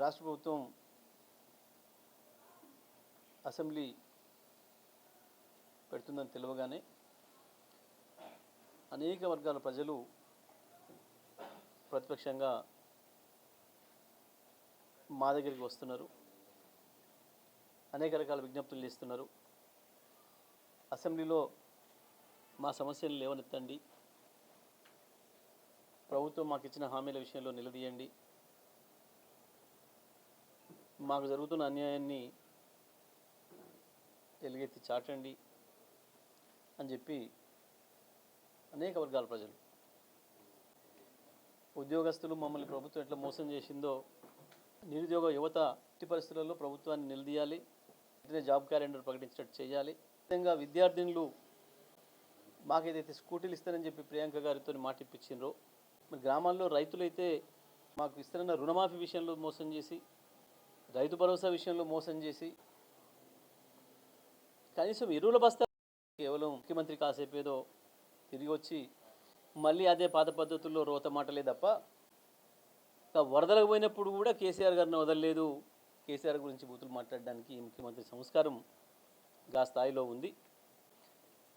రాష్ట్ర ప్రభుత్వం అసెంబ్లీ పెడుతుందని తెలియగానే అనేక వర్గాల ప్రజలు ప్రతిపక్షంగా మా దగ్గరికి వస్తున్నారు, అనేక రకాల విజ్ఞప్తులు చేస్తున్నారు. అసెంబ్లీలో మా సమస్యలు లేవనెత్తండి, ప్రభుత్వం మాకు ఇచ్చిన హామీల విషయంలో నిలదీయండి, మాకు జరుగుతున్న అన్యాయాన్ని ఎలుగెత్తి చాటండి అని చెప్పి అనేక వర్గాల ప్రజలు, ఉద్యోగస్తులు మమ్మల్ని ప్రభుత్వం ఎట్లా మోసం చేసిందో, నిరుద్యోగ యువత ఎట్టి పరిస్థితుల్లో ప్రభుత్వాన్ని నిలదీయాలి, వెంటనే జాబ్ క్యాలెండర్ ప్రకటించినట్టు చేయాలి. ముఖ్యంగా విద్యార్థినులు మాకేదైతే స్కూటీలు ఇస్తారని చెప్పి ప్రియాంక గారితో మాట ఇప్పించిండ్రో, మరి గ్రామాల్లో రైతులైతే మాకు ఇస్తారన్న రుణమాఫీ విషయంలో మోసం చేసి, రైతు భరోసా విషయంలో మోసం చేసి, కనీసం ఎరువుల బస్తా కేవలం ముఖ్యమంత్రి కాసేపు ఏదో తిరిగి వచ్చి మళ్ళీ అదే పాత పద్ధతుల్లో రోత మాటలే తప్ప, వరదలకు పోయినప్పుడు కూడా కేసీఆర్ గారిని వదలలేదు. కేసీఆర్ గురించి బూతులు మాట్లాడడానికి ముఖ్యమంత్రి సంస్కారం గా స్థాయిలో ఉంది.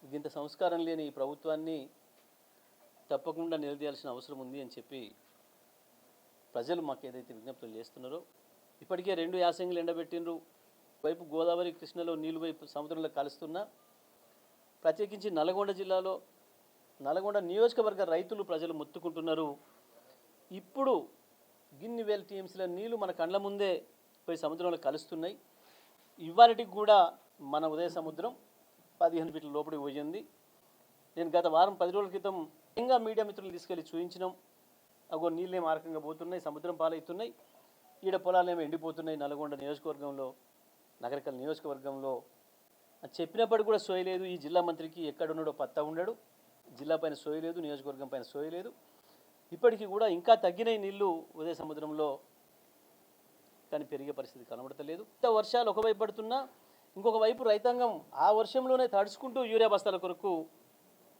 ఇంత సంస్కారం లేని ఈ ప్రభుత్వాన్ని తప్పకుండా నిలదీయాల్సిన అవసరం ఉంది అని చెప్పి ప్రజలు మాకు ఏదైతే విజ్ఞప్తులు చేస్తున్నారో, ఇప్పటికే 2 యాసంగులు ఎండబెట్టినరు. వైపు గోదావరి కృష్ణలో నీళ్ళు వైపు సముద్రంలో కలుస్తున్నా, ప్రత్యేకించి నల్గొండ జిల్లాలో నల్గొండ నియోజకవర్గ రైతులు ప్రజలు మొత్తుకుంటున్నారు. ఇప్పుడు గిన్ని వేల టీఎంసీల నీళ్లు మన కండ్ల ముందే పోయి సముద్రంలో కలుస్తున్నాయి. ఇవాళటికి కూడా మన ఉదయ సముద్రం 15 ఫీట్ల లోపలికి పోయింది. నేను గత వారం 10 రోజుల క్రితం ఇంకా మీడియా మిత్రులు తీసుకెళ్ళి చూపించినాం. అగో నీళ్ళే మార్గంగా పోతున్నాయి, సముద్రం పాలవుతున్నాయి, ఈడ పొలాలేమో ఎండిపోతున్నాయి నల్గొండ నియోజకవర్గంలో, నగరికల్ నియోజకవర్గంలో అని చెప్పినప్పటికీ కూడా సోయలేదు. ఈ జిల్లా మంత్రికి ఎక్కడున్నాడో పత్తా ఉండడు, జిల్లా పైన సోయలేదు, నియోజకవర్గం పైన సోయలేదు. ఇప్పటికీ కూడా ఇంకా తగ్గినాయి నీళ్లు ఉదయ సముద్రంలో, కానీ పెరిగే పరిస్థితి కనబడతలేదు. ఇంత వర్షాలు ఒకవైపు పడుతున్నా, ఇంకొక వైపు రైతాంగం ఆ వర్షంలోనే తడుచుకుంటూ యూరియా బస్తాల కొరకు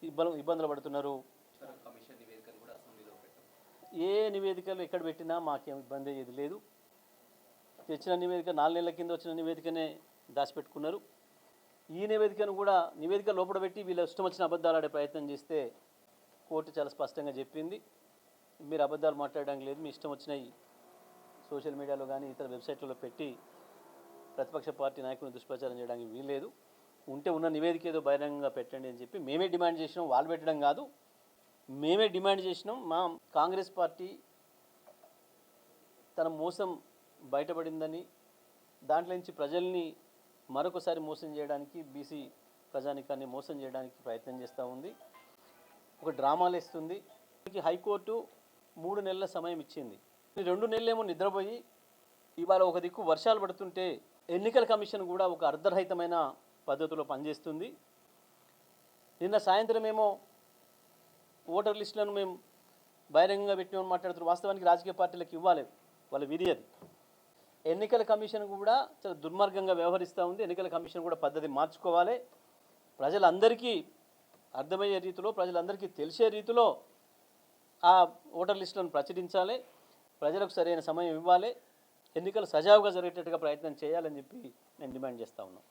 ఇబ్బందులు పడుతున్నారు. ఏ నివేదికలు ఎక్కడ పెట్టినా మాకేం ఇబ్బంది ఏది లేదు. తెచ్చిన నివేదిక 4 నెలల కింద వచ్చిన నివేదికనే దాచిపెట్టుకున్నారు. ఈ నివేదికను కూడా నివేదిక లోపల పెట్టి వీళ్ళ ఇష్టం వచ్చిన అబద్ధాలు ఆడే ప్రయత్నం చేస్తే కోర్టు చాలా స్పష్టంగా చెప్పింది, మీరు అబద్ధాలు మాట్లాడడానికి లేదు, మీ ఇష్టం వచ్చినాయి సోషల్ మీడియాలో కానీ ఇతర వెబ్సైట్లలో పెట్టి ప్రతిపక్ష పార్టీ నాయకులను దుష్ప్రచారం చేయడానికి వీల్లేదు, ఉంటే ఉన్న నివేదిక ఏదో బహిరంగంగా పెట్టండి అని చెప్పి మేమే డిమాండ్ చేసినాం. వాళ్ళు పెట్టడం కాదు, మేమే డిమాండ్ చేసినాం. మా కాంగ్రెస్ పార్టీ తన మోసం బయటపడిందని, దాంట్లో నుంచి ప్రజల్ని మరొకసారి మోసం చేయడానికి, బీసీ ప్రజానికాన్ని మోసం చేయడానికి ప్రయత్నం చేస్తూ ఉంది, ఒక డ్రామాలు వేస్తుంది. హైకోర్టు 3 నెలల సమయం ఇచ్చింది. 2 నెలలేమో నిద్రపోయి ఇవాళ ఒక దిక్కు వర్షాలు పడుతుంటే ఎన్నికల కమిషన్ కూడా ఒక అర్ధరహితమైన పద్ధతిలో పనిచేస్తుంది. నిన్న సాయంత్రం ఏమో ఓటర్ లిస్టులను మేము బహిరంగంగా పెట్టినామని మాట్లాడుతున్నారు. వాస్తవానికి రాజకీయ పార్టీలకు ఇవ్వాలి, వాళ్ళ విధి అది. ఎన్నికల కమిషన్ కూడా చాలా దుర్మార్గంగా వ్యవహరిస్తూ ఉంది. ఎన్నికల కమిషన్ కూడా పద్ధతి మార్చుకోవాలి, ప్రజలందరికీ అర్థమయ్యే రీతిలో, ప్రజలందరికీ తెలిసే రీతిలో ఆ ఓటర్ లిస్టులను ప్రచురించాలి, ప్రజలకు సరైన సమయం ఇవ్వాలి, ఎన్నికలు సజావుగా జరిగేటట్టుగా ప్రయత్నం చేయాలని చెప్పి నేను డిమాండ్ చేస్తూ ఉన్నాను.